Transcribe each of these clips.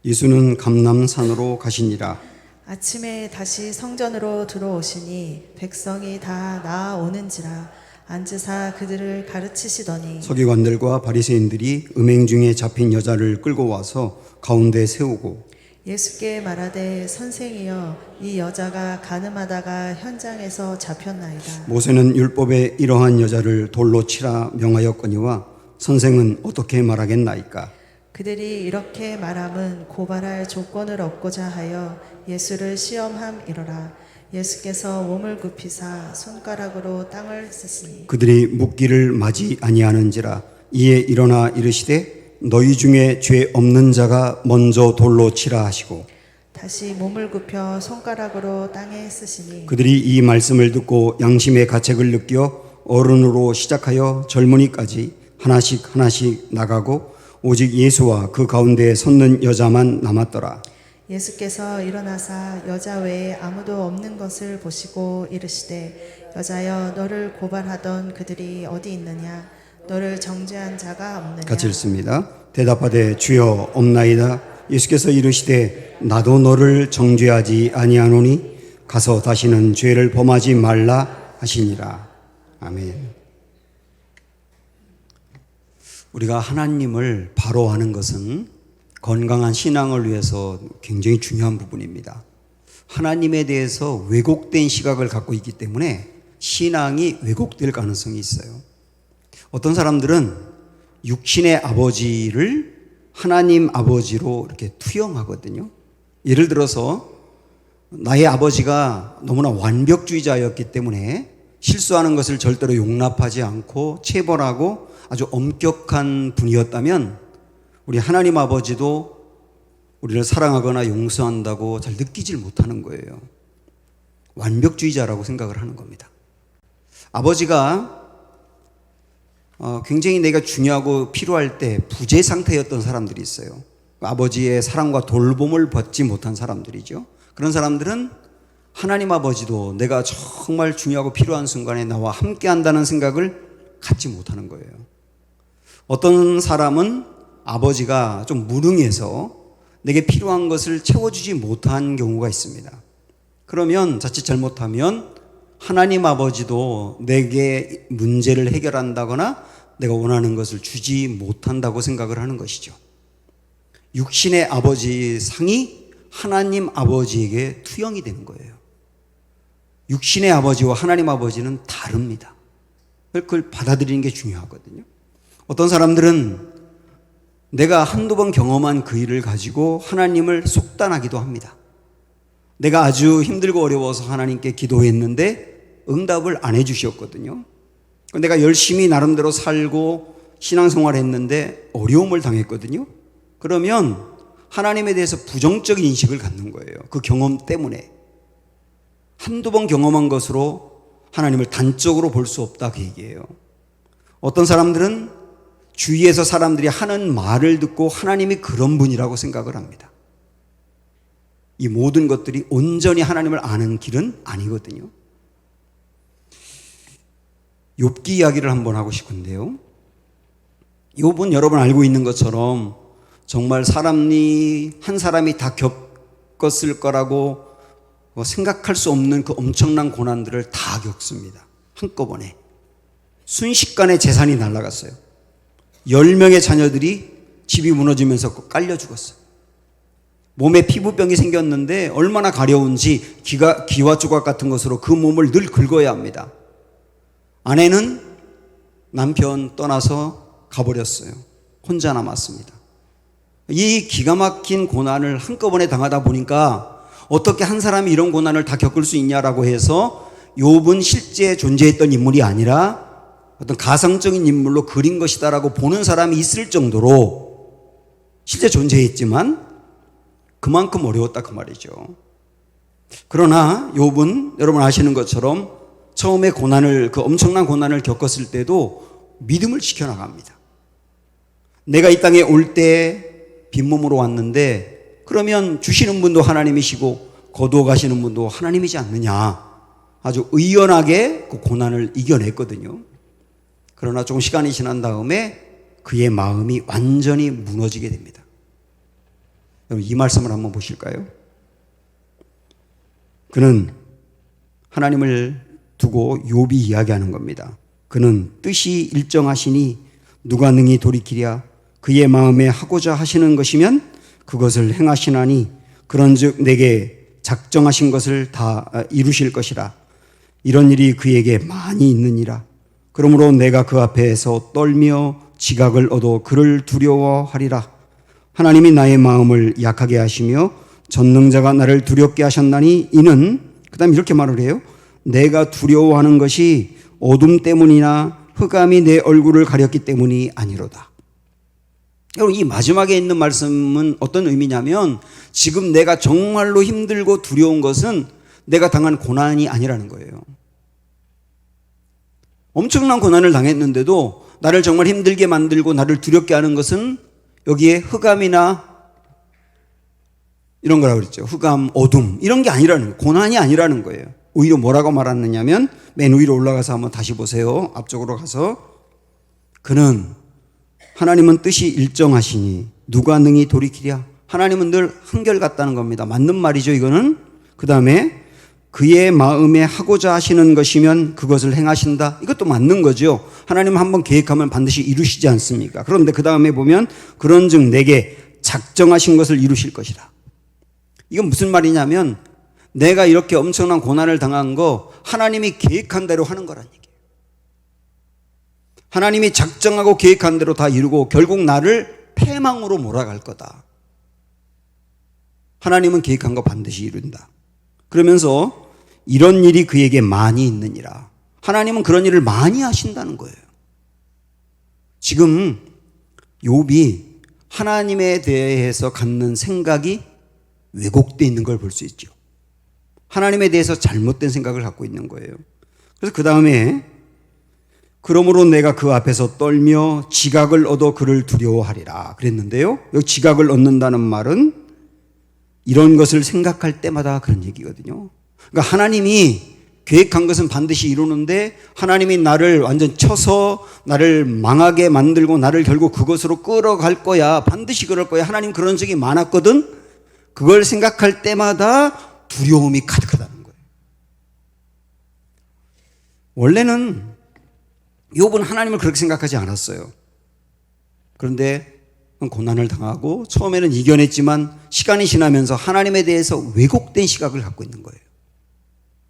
예수는 감람산으로 가시니라. 아침에 다시 성전으로 들어오시니 백성이 다 나아오는지라 앉으사 그들을 가르치시더니 서기관들과 바리새인들이 음행 중에 잡힌 여자를 끌고 와서 가운데 세우고 예수께 말하되 선생이여 이 여자가 간음하다가 현장에서 잡혔나이다. 모세는 율법에 이러한 여자를 돌로 치라 명하였거니와 선생은 어떻게 말하겠나이까? 그들이 이렇게 말함은 고발할 조건을 얻고자 하여 예수를 시험함이로라. 예수께서 몸을 굽히사 손가락으로 땅을 쓰시니 그들이 묻기를 마지 아니하는지라. 이에 일어나 이르시되 너희 중에 죄 없는 자가 먼저 돌로 치라 하시고 다시 몸을 굽혀 손가락으로 땅에 쓰시니 그들이 이 말씀을 듣고 양심의 가책을 느껴 어른으로 시작하여 젊은이까지 하나씩 하나씩 나가고 오직 예수와 그 가운데 섰는 여자만 남았더라. 예수께서 일어나사 여자 외에 아무도 없는 것을 보시고 이르시되 여자여 너를 고발하던 그들이 어디 있느냐 너를 정죄한 자가 없느냐. 같이 읽습니다. 대답하되 주여 없나이다. 예수께서 이르시되 나도 너를 정죄하지 아니하노니 가서 다시는 죄를 범하지 말라 하시니라. 아멘. 우리가 하나님을 바로 아는 것은 건강한 신앙을 위해서 굉장히 중요한 부분입니다. 하나님에 대해서 왜곡된 시각을 갖고 있기 때문에 신앙이 왜곡될 가능성이 있어요. 어떤 사람들은 육신의 아버지를 하나님 아버지로 이렇게 투영하거든요. 예를 들어서 나의 아버지가 너무나 완벽주의자였기 때문에 실수하는 것을 절대로 용납하지 않고 체벌하고 아주 엄격한 분이었다면 우리 하나님 아버지도 우리를 사랑하거나 용서한다고 잘 느끼질 못하는 거예요. 완벽주의자라고 생각을 하는 겁니다. 아버지가 굉장히 내가 중요하고 필요할 때 부재 상태였던 사람들이 있어요. 아버지의 사랑과 돌봄을 받지 못한 사람들이죠. 그런 사람들은 하나님 아버지도 내가 정말 중요하고 필요한 순간에 나와 함께 한다는 생각을 갖지 못하는 거예요. 어떤 사람은 아버지가 좀 무능해서 내게 필요한 것을 채워주지 못한 경우가 있습니다. 그러면 자칫 잘못하면 하나님 아버지도 내게 문제를 해결한다거나 내가 원하는 것을 주지 못한다고 생각을 하는 것이죠. 육신의 아버지 상이 하나님 아버지에게 투영이 되는 거예요. 육신의 아버지와 하나님 아버지는 다릅니다. 그걸 받아들이는 게 중요하거든요. 어떤 사람들은 내가 한두 번 경험한 그 일을 가지고 하나님을 속단하기도 합니다. 내가 아주 힘들고 어려워서 하나님께 기도했는데 응답을 안 해주셨거든요. 내가 열심히 나름대로 살고 신앙생활 했는데 어려움을 당했거든요. 그러면 하나님에 대해서 부정적인 인식을 갖는 거예요. 그 경험 때문에. 한두 번 경험한 것으로 하나님을 단적으로 볼 수 없다 그 얘기예요. 어떤 사람들은 주위에서 사람들이 하는 말을 듣고 하나님이 그런 분이라고 생각을 합니다. 이 모든 것들이 온전히 하나님을 아는 길은 아니거든요. 욥기 이야기를 한번 하고 싶은데요. 욥은 여러분 알고 있는 것처럼 정말 한 사람이 다 겪었을 거라고 생각할 수 없는 그 엄청난 고난들을 다 겪습니다. 한꺼번에. 순식간에 재산이 날아갔어요. 10명의 자녀들이 집이 무너지면서 깔려 죽었어요. 몸에 피부병이 생겼는데 얼마나 가려운지 기와 조각 같은 것으로 그 몸을 늘 긁어야 합니다. 아내는 남편 떠나서 가버렸어요. 혼자 남았습니다. 이 기가 막힌 고난을 한꺼번에 당하다 보니까 어떻게 한 사람이 이런 고난을 다 겪을 수 있냐라고 해서 욥은 실제 존재했던 인물이 아니라 어떤 가상적인 인물로 그린 것이다라고 보는 사람이 있을 정도로 실제 존재했지만 그만큼 어려웠다 그 말이죠. 그러나 욥은 여러분 아시는 것처럼 처음에 그 엄청난 고난을 겪었을 때도 믿음을 지켜나갑니다. 내가 이 땅에 올 때 빈몸으로 왔는데 그러면 주시는 분도 하나님이시고 거두어 가시는 분도 하나님이지 않느냐. 아주 의연하게 그 고난을 이겨냈거든요. 그러나 좀 시간이 지난 다음에 그의 마음이 완전히 무너지게 됩니다. 여러분 이 말씀을 한번 보실까요? 그는 하나님을 두고 욥이 이야기하는 겁니다. 그는 뜻이 일정하시니 누가 능히 돌이키랴. 그의 마음에 하고자 하시는 것이면 그것을 행하시나니 그런즉 내게 작정하신 것을 다 이루실 것이라. 이런 일이 그에게 많이 있느니라. 그러므로 내가 그 앞에서 떨며 지각을 얻어 그를 두려워하리라. 하나님이 나의 마음을 약하게 하시며 전능자가 나를 두렵게 하셨나니 이는 그 다음에 이렇게 말을 해요. 내가 두려워하는 것이 어둠 때문이나 흑암이 내 얼굴을 가렸기 때문이 아니로다. 여러분 이 마지막에 있는 말씀은 어떤 의미냐면 지금 내가 정말로 힘들고 두려운 것은 내가 당한 고난이 아니라는 거예요. 엄청난 고난을 당했는데도 나를 정말 힘들게 만들고 나를 두렵게 하는 것은 여기에 흑암이나 이런 거라고 그랬죠. 흑암, 어둠 이런 게 아니라는 거예요. 고난이 아니라는 거예요. 오히려 뭐라고 말하느냐면 맨 위로 올라가서 한번 다시 보세요. 앞쪽으로 가서 그는 하나님은 뜻이 일정하시니 누가 능히 돌이키랴. 하나님은 늘 한결같다는 겁니다. 맞는 말이죠 이거는. 그 다음에 그의 마음에 하고자 하시는 것이면 그것을 행하신다. 이것도 맞는 거죠. 하나님은 한번 계획하면 반드시 이루시지 않습니까? 그런데 그 다음에 보면 그런즉 내게 작정하신 것을 이루실 것이라. 이건 무슨 말이냐면 내가 이렇게 엄청난 고난을 당한 거 하나님이 계획한 대로 하는 거란 얘기예요. 하나님이 작정하고 계획한 대로 다 이루고 결국 나를 패망으로 몰아갈 거다. 하나님은 계획한 거 반드시 이룬다. 그러면서 이런 일이 그에게 많이 있느니라. 하나님은 그런 일을 많이 하신다는 거예요. 지금 욥이 하나님에 대해서 갖는 생각이 왜곡되어 있는 걸 볼 수 있죠. 하나님에 대해서 잘못된 생각을 갖고 있는 거예요. 그래서 그 다음에 그러므로 내가 그 앞에서 떨며 지각을 얻어 그를 두려워하리라 그랬는데요. 여기 지각을 얻는다는 말은 이런 것을 생각할 때마다 그런 얘기거든요. 그러니까 하나님이 계획한 것은 반드시 이루는데 하나님이 나를 완전 쳐서 나를 망하게 만들고 나를 결국 그것으로 끌어갈 거야. 반드시 그럴 거야. 하나님 그런 적이 많았거든. 그걸 생각할 때마다 두려움이 가득하다는 거예요. 원래는 욥은 하나님을 그렇게 생각하지 않았어요. 그런데 고난을 당하고 처음에는 이겨냈지만 시간이 지나면서 하나님에 대해서 왜곡된 시각을 갖고 있는 거예요.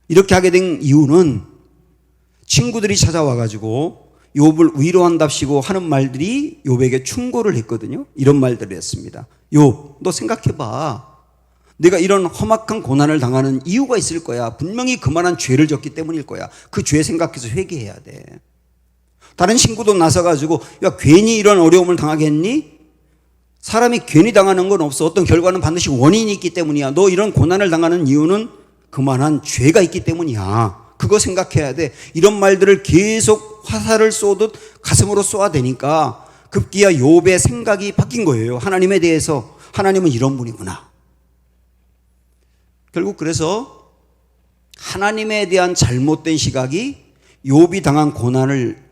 이렇게 하게 된 이유는 친구들이 찾아와가지고 욥을 위로한답시고 하는 말들이 욥에게 충고를 했거든요. 이런 말들을 했습니다. 욥, 너 생각해봐. 내가 이런 험악한 고난을 당하는 이유가 있을 거야. 분명히 그만한 죄를 졌기 때문일 거야. 그 죄 생각해서 회개해야 돼. 다른 친구도 나서가지고 야 괜히 이런 어려움을 당하겠니? 사람이 괜히 당하는 건 없어. 어떤 결과는 반드시 원인이 있기 때문이야. 너 이런 고난을 당하는 이유는 그만한 죄가 있기 때문이야. 그거 생각해야 돼. 이런 말들을 계속 화살을 쏘듯 가슴으로 쏘아대니까 급기야 욥의 생각이 바뀐 거예요. 하나님에 대해서. 하나님은 이런 분이구나. 결국 그래서 하나님에 대한 잘못된 시각이 욥이 당한 고난을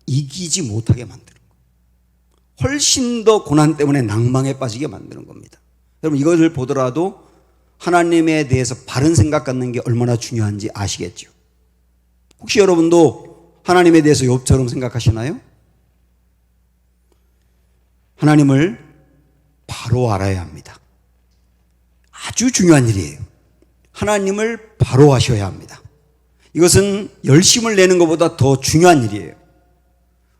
이기지 못하게 만드는 거예요. 훨씬 더 고난 때문에 낭망에 빠지게 만드는 겁니다. 여러분 이것을 보더라도 하나님에 대해서 바른 생각 갖는 게 얼마나 중요한지 아시겠죠? 혹시 여러분도 하나님에 대해서 욥처럼 생각하시나요? 하나님을 바로 알아야 합니다. 아주 중요한 일이에요. 하나님을 바로 아셔야 합니다. 이것은 열심을 내는 것보다 더 중요한 일이에요.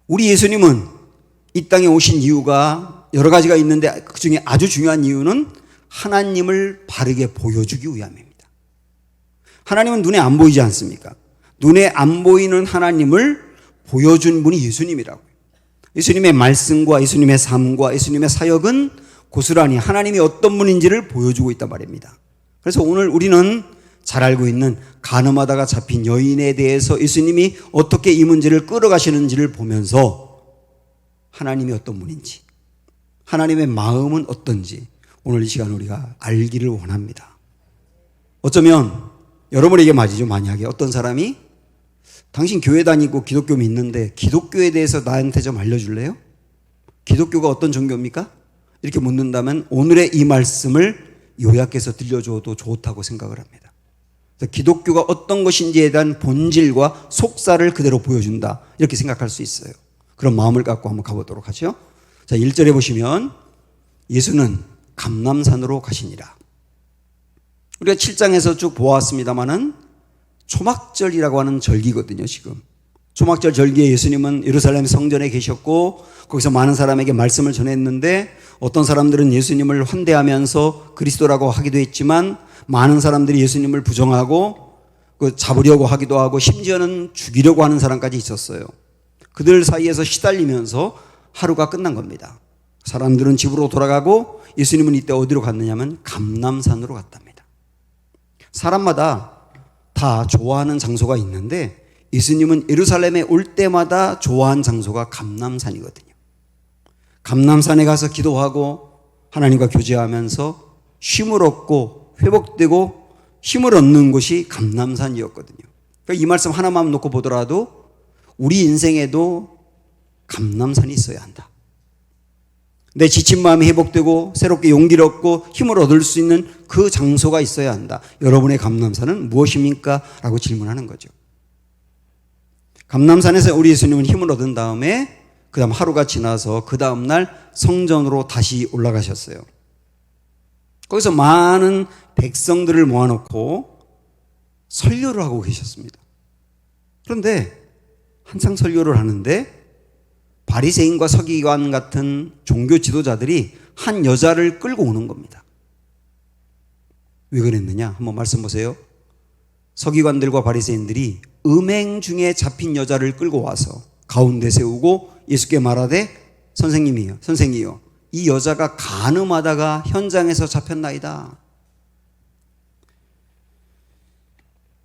우리 예수님은 이 땅에 오신 이유가 여러 가지가 있는데 그 중에 아주 중요한 이유는 하나님을 바르게 보여주기 위함입니다. 하나님은 눈에 안 보이지 않습니까? 눈에 안 보이는 하나님을 보여준 분이 예수님이라고요. 예수님의 말씀과 예수님의 삶과 예수님의 사역은 고스란히 하나님이 어떤 분인지를 보여주고 있단 말입니다. 그래서 오늘 우리는 잘 알고 있는 간음하다가 잡힌 여인에 대해서 예수님이 어떻게 이 문제를 끌어가시는지를 보면서 하나님이 어떤 분인지, 하나님의 마음은 어떤지 오늘 이 시간 우리가 알기를 원합니다. 어쩌면 여러분에게 맞이죠. 만약에 어떤 사람이 당신 교회 다니고 기독교 믿는데 기독교에 대해서 나한테 좀 알려줄래요? 기독교가 어떤 종교입니까? 이렇게 묻는다면 오늘의 이 말씀을 요약해서 들려줘도 좋다고 생각을 합니다. 그래서 기독교가 어떤 것인지에 대한 본질과 속사를 그대로 보여준다, 이렇게 생각할 수 있어요. 그런 마음을 갖고 한번 가보도록 하죠. 자, 1절에 보시면 예수는 감람산으로 가시니라. 우리가 7장에서 쭉 보았습니다마는 초막절이라고 하는 절기거든요. 지금 초막절 절기에 예수님은 예루살렘 성전에 계셨고 거기서 많은 사람에게 말씀을 전했는데, 어떤 사람들은 예수님을 환대하면서 그리스도라고 하기도 했지만 많은 사람들이 예수님을 부정하고 잡으려고 하기도 하고 심지어는 죽이려고 하는 사람까지 있었어요. 그들 사이에서 시달리면서 하루가 끝난 겁니다. 사람들은 집으로 돌아가고 예수님은 이때 어디로 갔느냐면 감람산으로 갔답니다. 사람마다 다 좋아하는 장소가 있는데 예수님은 예루살렘에 올 때마다 좋아하는 장소가 감람산이거든요. 감람산에 가서 기도하고 하나님과 교제하면서 쉼을 얻고 회복되고 힘을 얻는 곳이 감람산이었거든요. 그러니까 이 말씀 하나만 놓고 보더라도 우리 인생에도 감람산이 있어야 한다. 내 지친 마음이 회복되고 새롭게 용기를 얻고 힘을 얻을 수 있는 그 장소가 있어야 한다. 여러분의 감람산은 무엇입니까? 라고 질문하는 거죠. 감람산에서 우리 예수님은 힘을 얻은 다음에 그 다음 하루가 지나서 그 다음 날 성전으로 다시 올라가셨어요. 거기서 많은 백성들을 모아놓고 설교를 하고 계셨습니다. 그런데 한창 설교를 하는데 바리새인과 서기관 같은 종교 지도자들이 한 여자를 끌고 오는 겁니다. 왜 그랬느냐? 한번 말씀 보세요. 서기관들과 바리새인들이 음행 중에 잡힌 여자를 끌고 와서 가운데 세우고 예수께 말하되 선생이요 이 여자가 간음하다가 현장에서 잡혔나이다.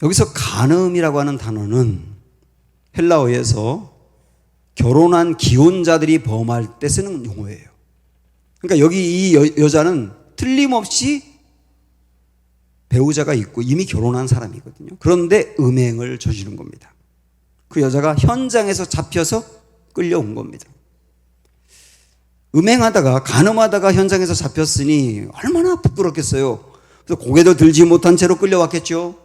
여기서 간음이라고 하는 단어는 헬라어에서 결혼한 기혼자들이 범할 때 쓰는 용어예요. 그러니까 여기 이 여자는 틀림없이 배우자가 있고 이미 결혼한 사람이거든요. 그런데 음행을 저지른 겁니다. 그 여자가 현장에서 잡혀서 끌려온 겁니다. 음행하다가 간음하다가 현장에서 잡혔으니 얼마나 부끄럽겠어요. 그래서 고개도 들지 못한 채로 끌려왔겠죠.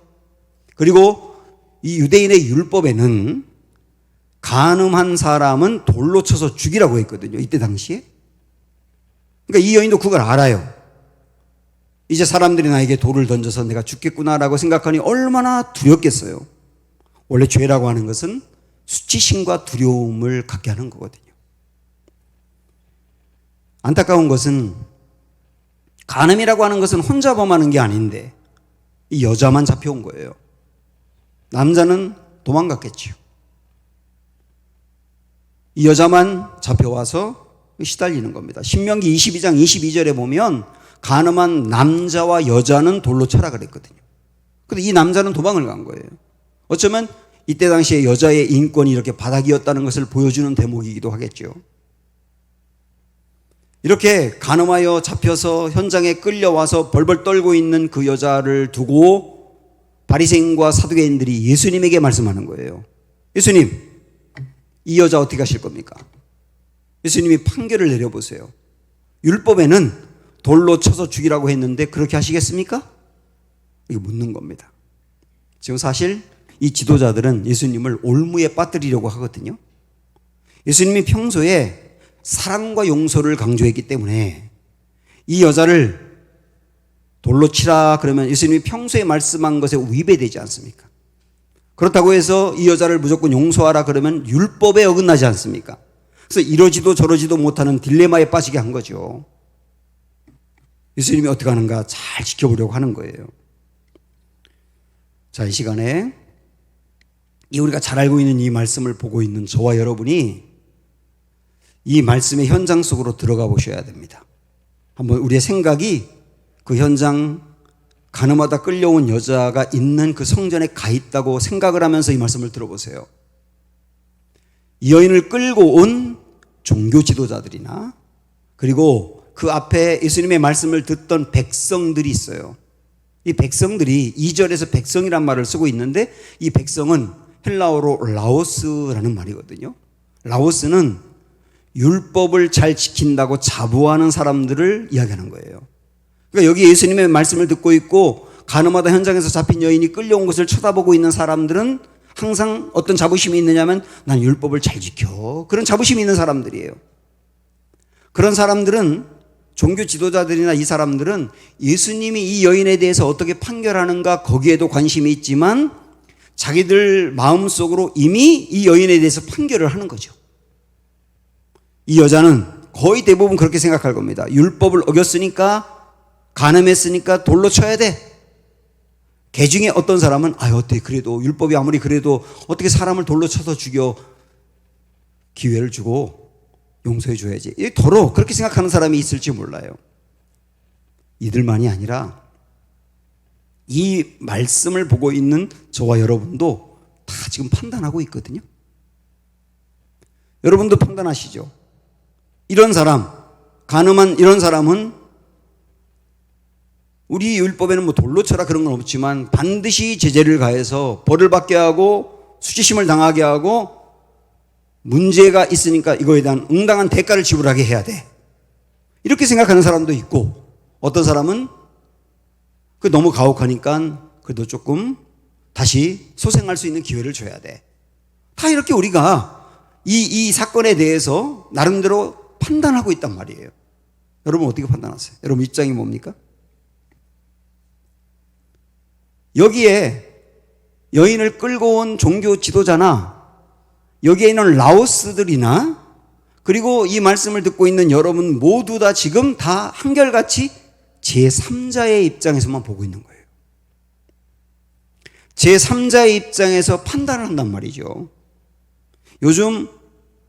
그리고 이 유대인의 율법에는 간음한 사람은 돌로 쳐서 죽이라고 했거든요. 이때 당시에. 그러니까 이 여인도 그걸 알아요. 이제 사람들이 나에게 돌을 던져서 내가 죽겠구나라고 생각하니 얼마나 두렵겠어요. 원래 죄라고 하는 것은 수치심과 두려움을 갖게 하는 거거든요. 안타까운 것은 간음이라고 하는 것은 혼자 범하는 게 아닌데 이 여자만 잡혀온 거예요. 남자는 도망갔겠죠. 이 여자만 잡혀와서 시달리는 겁니다. 신명기 22장 22절에 보면 간음한 남자와 여자는 돌로 쳐라 그랬거든요. 그런데 이 남자는 도망을 간 거예요. 어쩌면 이때 당시에 여자의 인권이 이렇게 바닥이었다는 것을 보여주는 대목이기도 하겠죠. 이렇게 간음하여 잡혀서 현장에 끌려와서 벌벌 떨고 있는 그 여자를 두고 바리새인과 사두개인들이 예수님에게 말씀하는 거예요. 예수님, 이 여자 어떻게 하실 겁니까? 예수님이 판결을 내려보세요. 율법에는 돌로 쳐서 죽이라고 했는데 그렇게 하시겠습니까? 이거 묻는 겁니다. 지금 사실 이 지도자들은 예수님을 올무에 빠뜨리려고 하거든요. 예수님이 평소에 사랑과 용서를 강조했기 때문에 이 여자를 돌로 치라 그러면 예수님이 평소에 말씀한 것에 위배되지 않습니까? 그렇다고 해서 이 여자를 무조건 용서하라 그러면 율법에 어긋나지 않습니까? 그래서 이러지도 저러지도 못하는 딜레마에 빠지게 한 거죠. 예수님이 어떻게 하는가 잘 지켜보려고 하는 거예요. 자, 이 시간에 이 우리가 잘 알고 있는 이 말씀을 보고 있는 저와 여러분이 이 말씀의 현장 속으로 들어가 보셔야 됩니다. 한번 우리의 생각이 그 현장, 간음하다 끌려온 여자가 있는 그 성전에 가 있다고 생각을 하면서 이 말씀을 들어보세요. 이 여인을 끌고 온 종교 지도자들이나 그리고 그 앞에 예수님의 말씀을 듣던 백성들이 있어요. 이 백성들이 2절에서 백성이란 말을 쓰고 있는데 이 백성은 헬라어로 라오스라는 말이거든요. 라오스는 율법을 잘 지킨다고 자부하는 사람들을 이야기하는 거예요. 그러니까 여기 예수님의 말씀을 듣고 있고 가늠하다 현장에서 잡힌 여인이 끌려온 것을 쳐다보고 있는 사람들은 항상 어떤 자부심이 있느냐면 난 율법을 잘 지켜. 그런 자부심이 있는 사람들이에요. 그런 사람들은 종교 지도자들이나 이 사람들은 예수님이 이 여인에 대해서 어떻게 판결하는가 거기에도 관심이 있지만 자기들 마음속으로 이미 이 여인에 대해서 판결을 하는 거죠. 이 여자는 거의 대부분 그렇게 생각할 겁니다. 율법을 어겼으니까 간음했으니까 돌로 쳐야 돼. 개 중에 어떤 사람은 어떻게 그래도 율법이 아무리 그래도 어떻게 사람을 돌로 쳐서 죽여 기회를 주고 용서해 줘야지. 더러 그렇게 생각하는 사람이 있을지 몰라요. 이들만이 아니라 이 말씀을 보고 있는 저와 여러분도 다 지금 판단하고 있거든요. 여러분도 판단하시죠. 이런 사람, 간음한 이런 사람은 우리 율법에는 뭐 돌로 쳐라 그런 건 없지만 반드시 제재를 가해서 벌을 받게 하고 수치심을 당하게 하고 문제가 있으니까 이거에 대한 응당한 대가를 지불하게 해야 돼. 이렇게 생각하는 사람도 있고 어떤 사람은 그 너무 가혹하니까 그래도 조금 다시 소생할 수 있는 기회를 줘야 돼. 다 이렇게 우리가 이 사건에 대해서 나름대로 판단하고 있단 말이에요. 여러분 어떻게 판단하세요? 여러분 입장이 뭡니까? 여기에 여인을 끌고 온 종교 지도자나 여기에 있는 라오스들이나 그리고 이 말씀을 듣고 있는 여러분 모두 다 지금 다 한결같이 제3자의 입장에서만 보고 있는 거예요. 제3자의 입장에서 판단을 한단 말이죠. 요즘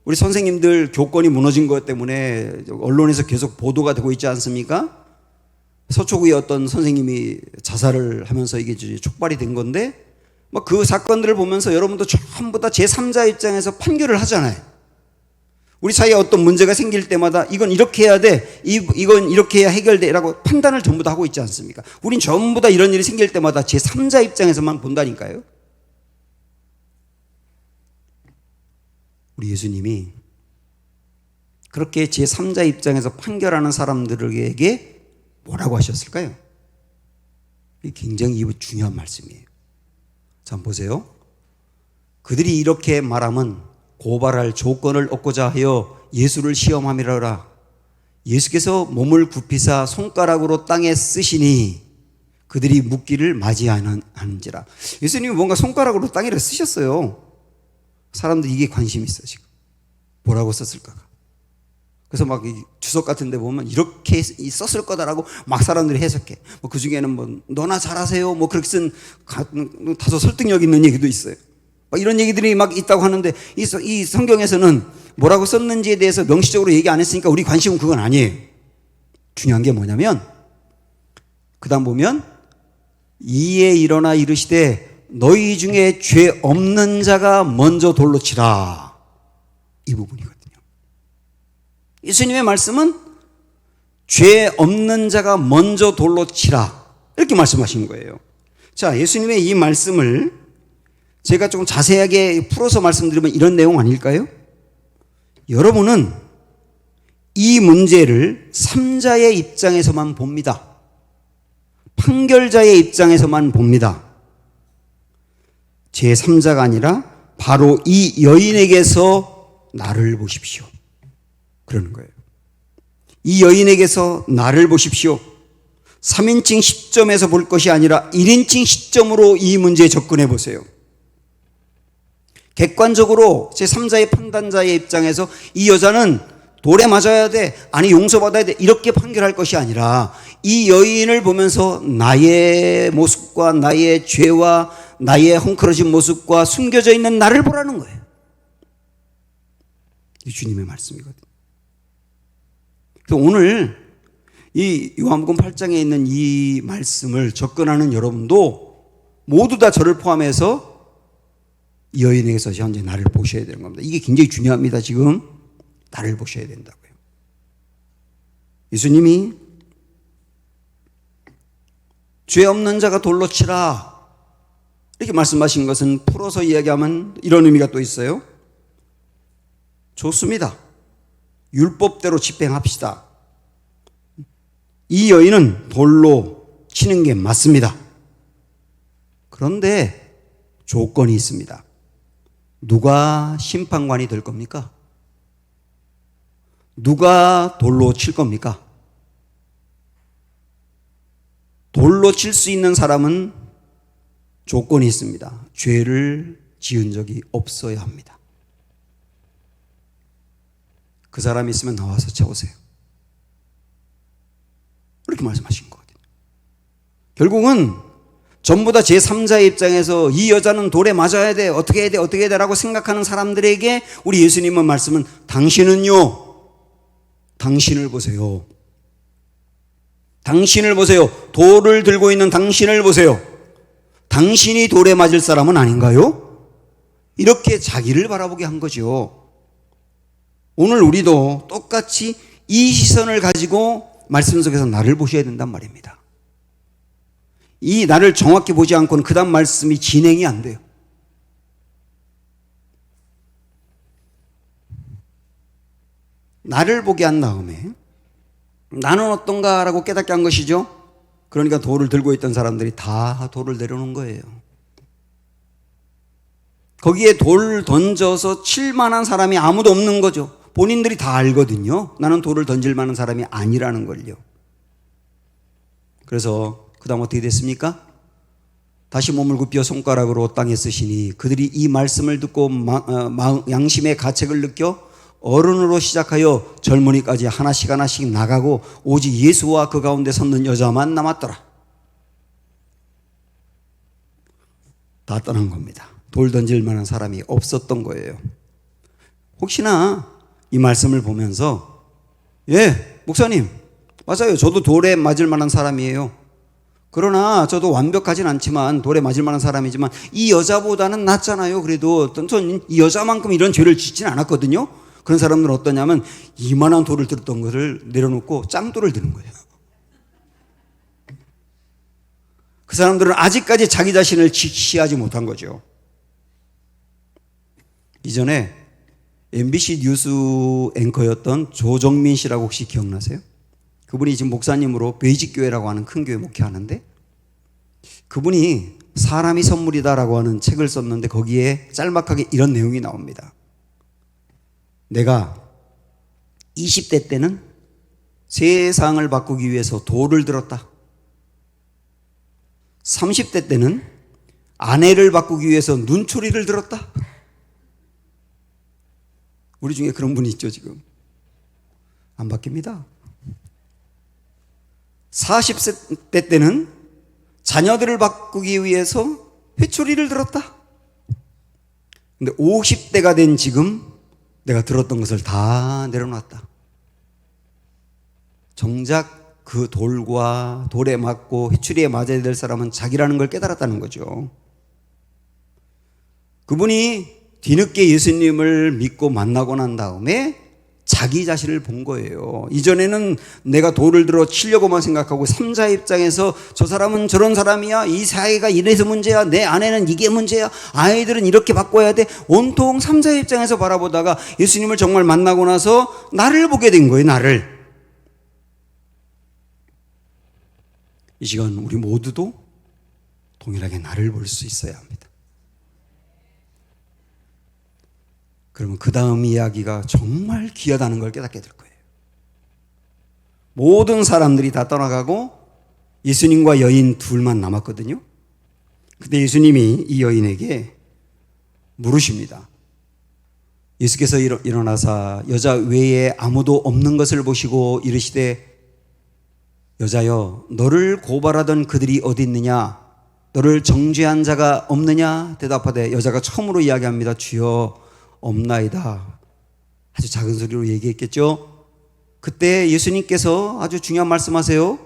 우리 선생님들 교권이 무너진 것 때문에 언론에서 계속 보도가 되고 있지 않습니까? 서초구의 어떤 선생님이 자살을 하면서 이게 촉발이 된 건데 그 사건들을 보면서 여러분도 전부 다 제3자 입장에서 판결을 하잖아요. 우리 사이에 어떤 문제가 생길 때마다 이건 이렇게 해야 돼, 이건 이렇게 해야 해결돼 라고 판단을 전부 다 하고 있지 않습니까? 우린 전부 다 이런 일이 생길 때마다 제3자 입장에서만 본다니까요. 우리 예수님이 그렇게 제3자 입장에서 판결하는 사람들에게 뭐라고 하셨을까요? 이게 굉장히 중요한 말씀이에요. 자, 보세요. 그들이 이렇게 말하면 고발할 조건을 얻고자 하여 예수를 시험함이라라. 예수께서 몸을 굽히사 손가락으로 땅에 쓰시니 그들이 묻기를 맞이하는지라. 예수님이 뭔가 손가락으로 땅에 쓰셨어요. 사람들이 이게 관심이 있어요, 지금. 뭐라고 썼을까? 그래서 막 주석 같은 데 보면 이렇게 썼을 거다라고 막 사람들이 해석해. 그 중에는 너나 잘하세요. 그렇게 쓴 다소 설득력 있는 얘기도 있어요. 이런 얘기들이 막 있다고 하는데 이 성경에서는 뭐라고 썼는지에 대해서 명시적으로 얘기 안 했으니까 우리 관심은 그건 아니에요. 중요한 게 뭐냐면 그 다음 보면 이에 일어나 이르시되 너희 중에 죄 없는 자가 먼저 돌로 치라. 이 부분이거든요. 예수님의 말씀은 죄 없는 자가 먼저 돌로 치라. 이렇게 말씀하신 거예요. 자, 예수님의 이 말씀을 제가 조금 자세하게 풀어서 말씀드리면 이런 내용 아닐까요? 여러분은 이 문제를 3자의 입장에서만 봅니다. 판결자의 입장에서만 봅니다. 제3자가 아니라 바로 이 여인에게서 나를 보십시오. 그러는 거예요. 이 여인에게서 나를 보십시오. 3인칭 시점에서 볼 것이 아니라 1인칭 시점으로 이 문제에 접근해 보세요. 객관적으로 제3자의 판단자의 입장에서 이 여자는 돌에 맞아야 돼, 아니 용서받아야 돼, 이렇게 판결할 것이 아니라 이 여인을 보면서 나의 모습과 나의 죄와 나의 헝클어진 모습과 숨겨져 있는 나를 보라는 거예요. 이 주님의 말씀이거든요. 그래서 오늘 이 요한복음 8장에 있는 이 말씀을 접근하는 여러분도 모두 다 저를 포함해서 이 여인에게서 현재 나를 보셔야 되는 겁니다. 이게 굉장히 중요합니다. 지금 나를 보셔야 된다고요. 예수님이 죄 없는 자가 돌로 치라 이렇게 말씀하신 것은 풀어서 이야기하면 이런 의미가 또 있어요. 좋습니다. 율법대로 집행합시다. 이 여인은 돌로 치는 게 맞습니다. 그런데 조건이 있습니다. 누가 심판관이 될 겁니까? 누가 돌로 칠 겁니까? 돌로 칠 수 있는 사람은 조건이 있습니다. 죄를 지은 적이 없어야 합니다. 그 사람이 있으면 나와서 쳐보세요. 그렇게 말씀하신 거거든요. 결국은 전부 다 제3자의 입장에서 이 여자는 돌에 맞아야 돼, 어떻게 해야 돼, 어떻게 해야 돼 라고 생각하는 사람들에게 우리 예수님은 말씀은 당신은요, 당신을 보세요. 당신을 보세요. 돌을 들고 있는 당신을 보세요. 당신이 돌에 맞을 사람은 아닌가요? 이렇게 자기를 바라보게 한 거죠. 오늘 우리도 똑같이 이 시선을 가지고 말씀 속에서 나를 보셔야 된단 말입니다. 이 나를 정확히 보지 않고는 그 다음 말씀이 진행이 안 돼요. 나를 보게 한 다음에 나는 어떤가라고 깨닫게 한 것이죠. 그러니까 돌을 들고 있던 사람들이 다 돌을 내려놓은 거예요. 거기에 돌 던져서 칠 만한 사람이 아무도 없는 거죠. 본인들이 다 알거든요. 나는 돌을 던질 만한 사람이 아니라는 걸요. 그래서 그 다음 어떻게 됐습니까? 다시 몸을 굽혀 손가락으로 땅에 쓰시니 그들이 이 말씀을 듣고 양심의 가책을 느껴 어른으로 시작하여 젊은이까지 하나씩 하나씩 나가고 오직 예수와 그 가운데 섰는 여자만 남았더라. 다 떠난 겁니다. 돌 던질 만한 사람이 없었던 거예요. 혹시나 이 말씀을 보면서 예, 목사님 맞아요. 저도 돌에 맞을 만한 사람이에요. 그러나 저도 완벽하진 않지만 돌에 맞을 만한 사람이지만 이 여자보다는 낫잖아요. 그래도 전 이 여자만큼 이런 죄를 짓진 않았거든요. 그런 사람들은 어떠냐면 이만한 돌을 들었던 것을 내려놓고 짱돌을 드는 거예요. 그 사람들은 아직까지 자기 자신을 직시하지 못한 거죠. 이전에 MBC 뉴스 앵커였던 조정민 씨라고 혹시 기억나세요? 그분이 지금 목사님으로 베이직교회라고 하는 큰 교회 목회하는데 그분이 사람이 선물이다라고 하는 책을 썼는데 거기에 짤막하게 이런 내용이 나옵니다. 내가 20대 때는 세상을 바꾸기 위해서 돌을 들었다. 30대 때는 아내를 바꾸기 위해서 눈초리를 들었다. 우리 중에 그런 분이 있죠, 지금. 안 바뀝니다. 40대 때는 자녀들을 바꾸기 위해서 회초리를 들었다. 근데 50대가 된 지금 내가 들었던 것을 다 내려놨다. 정작 그 돌과 돌에 맞고 회초리에 맞아야 될 사람은 자기라는 걸 깨달았다는 거죠. 그분이 뒤늦게 예수님을 믿고 만나고 난 다음에 자기 자신을 본 거예요. 이전에는 내가 돌을 들어 치려고만 생각하고 삼자 입장에서 저 사람은 저런 사람이야, 이 사회가 이래서 문제야, 내 아내는 이게 문제야, 아이들은 이렇게 바꿔야 돼, 온통 삼자 입장에서 바라보다가 예수님을 정말 만나고 나서 나를 보게 된 거예요. 나를. 이 시간 우리 모두도 동일하게 나를 볼 수 있어야 합니다. 그러면 그 다음 이야기가 정말 귀하다는 걸 깨닫게 될 거예요. 모든 사람들이 다 떠나가고 예수님과 여인 둘만 남았거든요. 그때 예수님이 이 여인에게 물으십니다. 예수께서 일어나사 여자 외에 아무도 없는 것을 보시고 이르시되 여자여 너를 고발하던 그들이 어디 있느냐? 너를 정죄한 자가 없느냐? 대답하되 여자가 처음으로 이야기합니다. 주여 없나이다. 아주 작은 소리로 얘기했겠죠. 그때 예수님께서 아주 중요한 말씀하세요.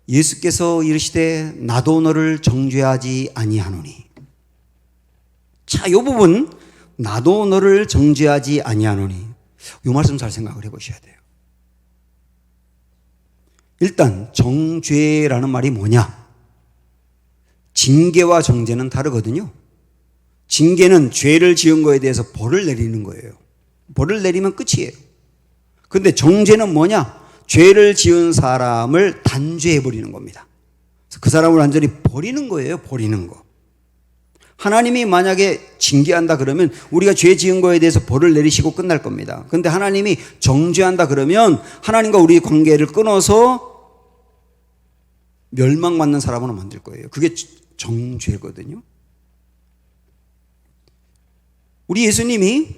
예수께서 이르시되 나도 너를 정죄하지 아니하노니. 자, 이 부분 나도 너를 정죄하지 아니하노니 이 말씀 잘 생각을 해보셔야 돼요. 일단 정죄라는 말이 뭐냐? 징계와 정죄는 다르거든요. 징계는 죄를 지은 거에 대해서 벌을 내리는 거예요. 벌을 내리면 끝이에요. 근데 정죄는 뭐냐? 죄를 지은 사람을 단죄해 버리는 겁니다. 그 사람을 완전히 버리는 거예요. 버리는 거. 하나님이 만약에 징계한다 그러면 우리가 죄 지은 거에 대해서 벌을 내리시고 끝날 겁니다. 근데 하나님이 정죄한다 그러면 하나님과 우리 관계를 끊어서 멸망받는 사람으로 만들 거예요. 그게 정죄거든요. 우리 예수님이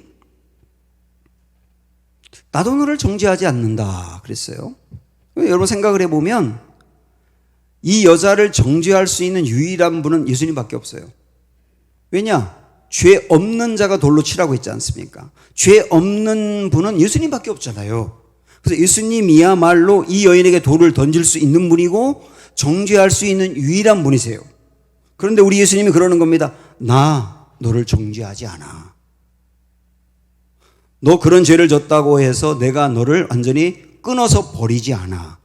나도 너를 정죄하지 않는다 그랬어요. 여러분 생각을 해보면 이 여자를 정죄할 수 있는 유일한 분은 예수님밖에 없어요. 왜냐? 죄 없는 자가 돌로 치라고 했지 않습니까? 죄 없는 분은 예수님밖에 없잖아요. 그래서 예수님이야말로 이 여인에게 돌을 던질 수 있는 분이고 정죄할 수 있는 유일한 분이세요. 그런데 우리 예수님이 그러는 겁니다. 나 너를 정죄하지 않아. 너 그런 죄를 졌다고 해서 내가 너를 완전히 끊어서 버리지 않아.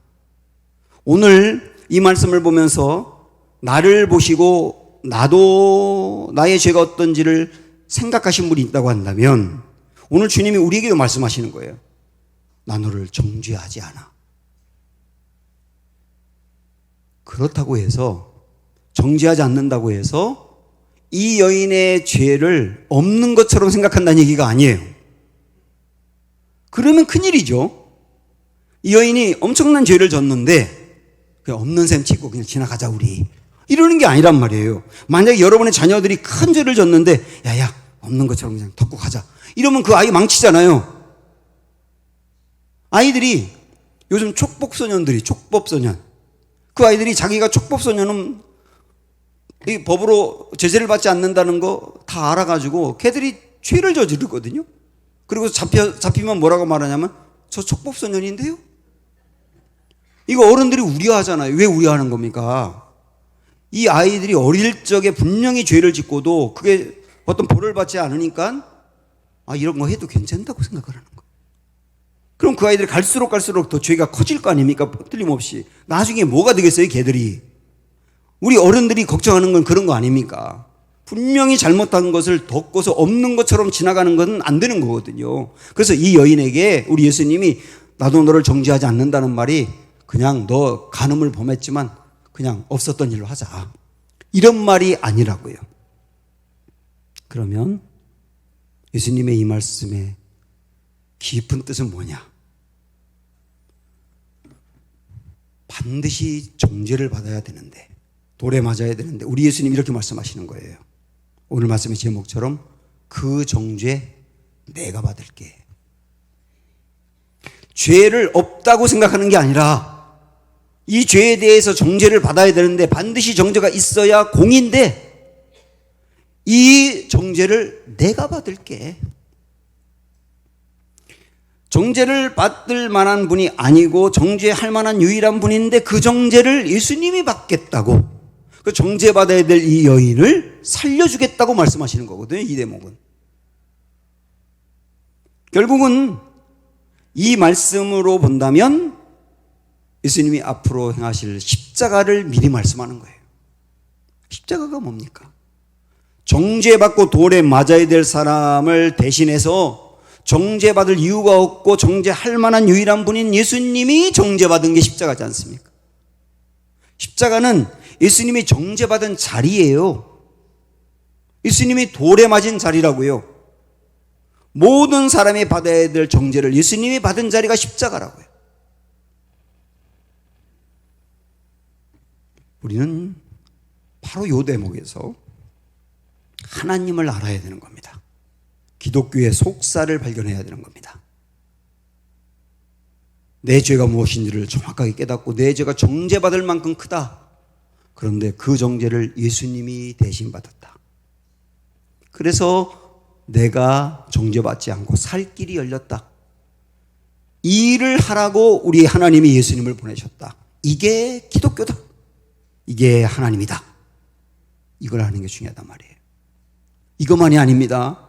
오늘 이 말씀을 보면서 나를 보시고 나도 나의 죄가 어떤지를 생각하신 분이 있다고 한다면 오늘 주님이 우리에게도 말씀하시는 거예요. 나 너를 정죄하지 않아. 그렇다고 해서 정죄하지 않는다고 해서 이 여인의 죄를 없는 것처럼 생각한다는 얘기가 아니에요. 그러면 큰일이죠. 이 여인이 엄청난 죄를 졌는데 그냥 없는 셈 치고 그냥 지나가자 우리 이러는 게 아니란 말이에요. 만약에 여러분의 자녀들이 큰 죄를 졌는데 야야 없는 것처럼 그냥 덮고 가자 이러면 그 아이 망치잖아요. 아이들이 요즘 촉법소년들이 촉법소년 그 아이들이 자기가 촉법소년은 이 법으로 제재를 받지 않는다는 거 다 알아가지고 걔들이 죄를 저지르거든요. 그리고 잡히면 뭐라고 말하냐면 저 촉법소년인데요. 이거 어른들이 우려하잖아요. 왜 우려하는 겁니까? 이 아이들이 어릴 적에 분명히 죄를 짓고도 그게 어떤 벌을 받지 않으니까 이런 거 해도 괜찮다고 생각을 하는 거예요. 그럼 그 아이들이 갈수록 더 죄가 커질 거 아닙니까? 틀림없이. 나중에 뭐가 되겠어요, 걔들이? 우리 어른들이 걱정하는 건 그런 거 아닙니까? 분명히 잘못한 것을 덮고서 없는 것처럼 지나가는 건 안 되는 거거든요. 그래서 이 여인에게 우리 예수님이 나도 너를 정죄하지 않는다는 말이 그냥 너 간음을 범했지만 그냥 없었던 일로 하자. 이런 말이 아니라고요. 그러면 예수님의 이 말씀의 깊은 뜻은 뭐냐? 반드시 정죄를 받아야 되는데 돌에 맞아야 되는데 우리 예수님이 이렇게 말씀하시는 거예요. 오늘 말씀의 제목처럼 그 정죄 내가 받을게. 죄를 없다고 생각하는 게 아니라 이 죄에 대해서 정죄를 받아야 되는데 반드시 정죄가 있어야 공인데 이 정죄를 내가 받을게. 정죄를 받을 만한 분이 아니고 정죄할 만한 유일한 분인데 그 정죄를 예수님이 받겠다고 그 정죄받아야 될 이 여인을 살려주겠다고 말씀하시는 거거든요. 이 대목은. 결국은 이 말씀으로 본다면 예수님이 앞으로 행하실 십자가를 미리 말씀하는 거예요. 십자가가 뭡니까? 정죄받고 돌에 맞아야 될 사람을 대신해서 정죄받을 이유가 없고 정죄할 만한 유일한 분인 예수님이 정죄받은 게 십자가지 않습니까? 십자가는 예수님이 정죄받은 자리예요. 예수님이 돌에 맞은 자리라고요. 모든 사람이 받아야 될 정죄를 예수님이 받은 자리가 십자가라고요. 우리는 바로 이 대목에서 하나님을 알아야 되는 겁니다. 기독교의 속사를 발견해야 되는 겁니다. 내 죄가 무엇인지를 정확하게 깨닫고 내 죄가 정죄받을 만큼 크다. 그런데 그 정죄를 예수님이 대신 받았다. 그래서 내가 정죄받지 않고 살 길이 열렸다. 이 일을 하라고 우리 하나님이 예수님을 보내셨다. 이게 기독교다. 이게 하나님이다. 이걸 하는 게 중요하단 말이에요. 이것만이 아닙니다.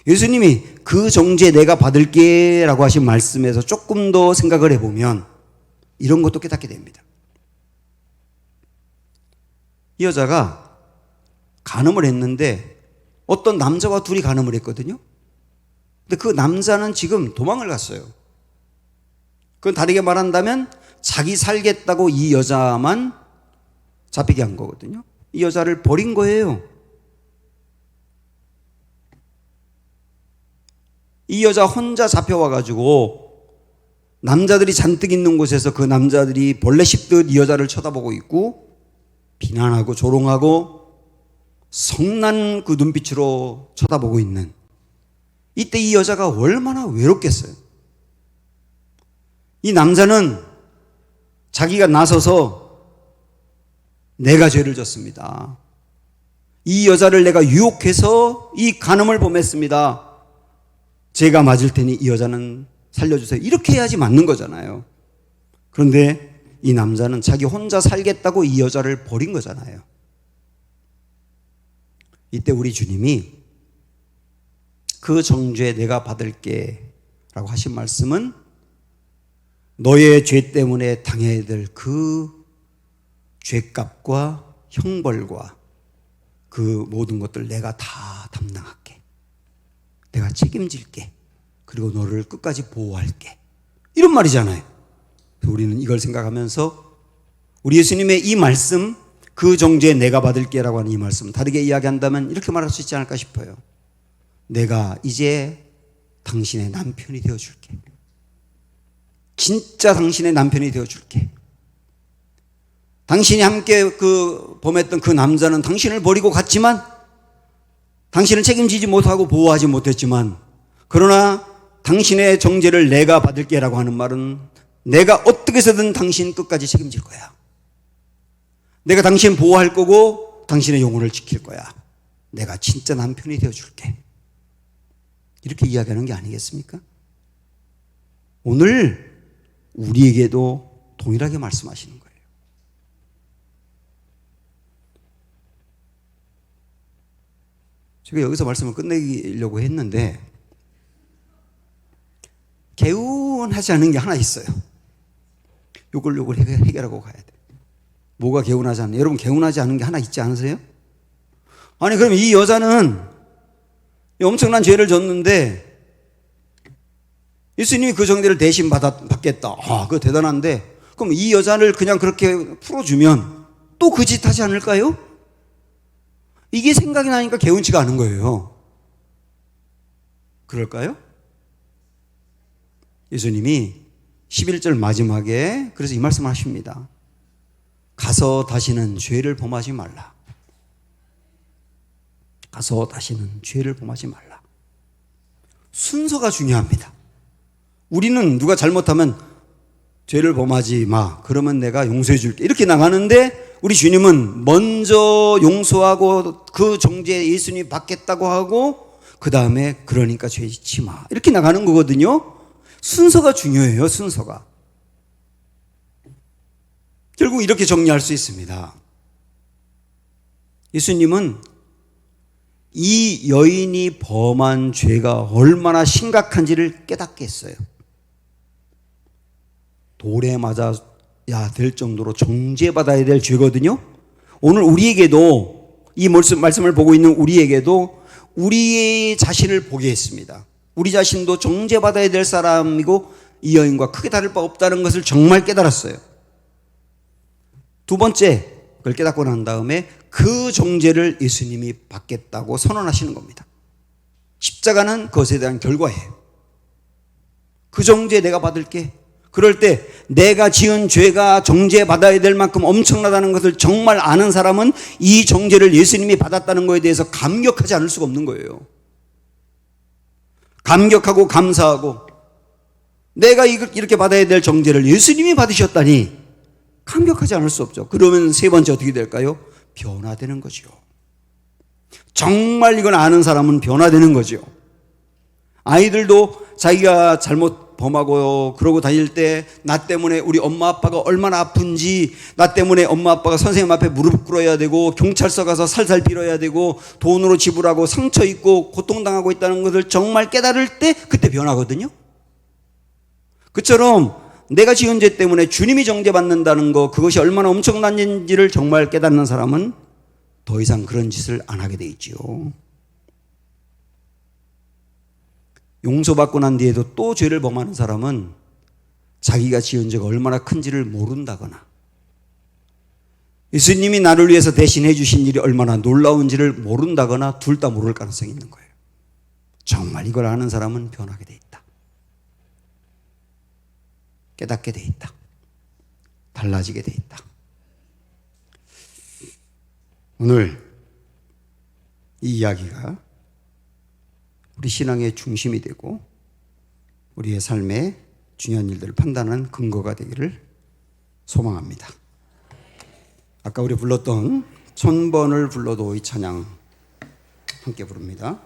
예수님이 그 정죄 내가 받을게 라고 하신 말씀에서 조금 더 생각을 해보면 이런 것도 깨닫게 됩니다. 이 여자가 간음을 했는데 어떤 남자와 둘이 간음을 했거든요. 근데 그 남자는 지금 도망을 갔어요. 그건 다르게 말한다면 자기 살겠다고 이 여자만 잡히게 한 거거든요. 이 여자를 버린 거예요. 이 여자 혼자 잡혀와가지고 남자들이 잔뜩 있는 곳에서 그 남자들이 벌레 씹듯 이 여자를 쳐다보고 있고 비난하고 조롱하고 성난 그 눈빛으로 쳐다보고 있는 이때 이 여자가 얼마나 외롭겠어요. 이 남자는 자기가 나서서 내가 죄를 졌습니다. 이 여자를 내가 유혹해서 이 간음을 범했습니다. 제가 맞을 테니 이 여자는 살려주세요. 이렇게 해야지 맞는 거잖아요. 그런데 이 남자는 자기 혼자 살겠다고 이 여자를 버린 거잖아요. 이때 우리 주님이 그 정죄 내가 받을게 라고 하신 말씀은 너의 죄 때문에 당해야 될 그 죄값과 형벌과 그 모든 것들 내가 다 담당할게. 내가 책임질게. 그리고 너를 끝까지 보호할게. 이런 말이잖아요. 우리는 이걸 생각하면서 우리 예수님의 이 말씀, 그 정죄 내가 받을게라고 하는 이 말씀 다르게 이야기한다면 이렇게 말할 수 있지 않을까 싶어요. 내가 이제 당신의 남편이 되어줄게. 진짜 당신의 남편이 되어줄게. 당신이 함께 범했던 그 남자는 당신을 버리고 갔지만 당신을 책임지지 못하고 보호하지 못했지만 그러나 당신의 정죄를 내가 받을게라고 하는 말은 내가 어떻게 해서든 당신 끝까지 책임질 거야. 내가 당신 보호할 거고 당신의 영혼을 지킬 거야. 내가 진짜 남편이 되어줄게. 이렇게 이야기하는 게 아니겠습니까? 오늘 우리에게도 동일하게 말씀하시는 거예요. 제가 여기서 말씀을 끝내려고 했는데 개운하지 않은 게 하나 있어요. 요걸 해결하고 가야 돼. 뭐가 개운하지 않나요? 여러분 개운하지 않은 게 하나 있지 않으세요? 아니 그럼 이 여자는 엄청난 죄를 졌는데 예수님이 그 정죄를 대신 받겠다. 그거 대단한데 그럼 이 여자를 그냥 그렇게 풀어주면 또 그 짓 하지 않을까요? 이게 생각이 나니까 개운치가 않은 거예요. 그럴까요? 예수님이 11절 마지막에 그래서 이 말씀을 하십니다. 가서 다시는 죄를 범하지 말라. 가서 다시는 죄를 범하지 말라. 순서가 중요합니다. 우리는 누가 잘못하면 죄를 범하지 마. 그러면 내가 용서해 줄게. 이렇게 나가는데 우리 주님은 먼저 용서하고 그 정죄 예수님이 받겠다고 하고 그 다음에 그러니까 죄 짓지 마. 이렇게 나가는 거거든요. 순서가 중요해요. 순서가. 결국 이렇게 정리할 수 있습니다. 예수님은 이 여인이 범한 죄가 얼마나 심각한지를 깨닫게 했어요. 돌에 맞아야 될 정도로 정죄받아야 될 죄거든요. 오늘 우리에게도 이 말씀을 보고 있는 우리에게도 우리 자신을 보게 했습니다. 우리 자신도 정죄받아야 될 사람이고 이 여인과 크게 다를 바 없다는 것을 정말 깨달았어요. 두 번째, 그걸 깨닫고 난 다음에 그 정죄를 예수님이 받겠다고 선언하시는 겁니다. 십자가는 그것에 대한 결과예요. 그 정죄 내가 받을게. 그럴 때 내가 지은 죄가 정죄받아야 될 만큼 엄청나다는 것을 정말 아는 사람은 이 정죄를 예수님이 받았다는 것에 대해서 감격하지 않을 수가 없는 거예요. 감격하고 감사하고 내가 이렇게 받아야 될 정죄를 예수님이 받으셨다니 감격하지 않을 수 없죠. 그러면 세 번째 어떻게 될까요? 변화되는 거죠. 정말 이건 아는 사람은 변화되는 거죠. 아이들도 자기가 잘못 범하고 그러고 다닐 때 나 때문에 우리 엄마 아빠가 얼마나 아픈지, 나 때문에 엄마 아빠가 선생님 앞에 무릎 꿇어야 되고 경찰서 가서 살살 빌어야 되고 돈으로 지불하고 상처 입고 고통당하고 있다는 것을 정말 깨달을 때 그때 변하거든요. 그처럼 내가 지은 죄 때문에 주님이 정죄받는다는 거, 그것이 얼마나 엄청난 일인지를 정말 깨닫는 사람은 더 이상 그런 짓을 안 하게 돼 있지요. 용서받고 난 뒤에도 또 죄를 범하는 사람은 자기가 지은 죄가 얼마나 큰지를 모른다거나 예수님이 나를 위해서 대신해 주신 일이 얼마나 놀라운지를 모른다거나 둘 다 모를 가능성이 있는 거예요. 정말 이걸 아는 사람은 변하게 돼 있다. 깨닫게 돼 있다. 달라지게 돼 있다. 오늘 이 이야기가 우리 신앙의 중심이 되고 우리의 삶의 중요한 일들을 판단하는 근거가 되기를 소망합니다. 아까 우리 불렀던 천번을 불러도 이 찬양 함께 부릅니다.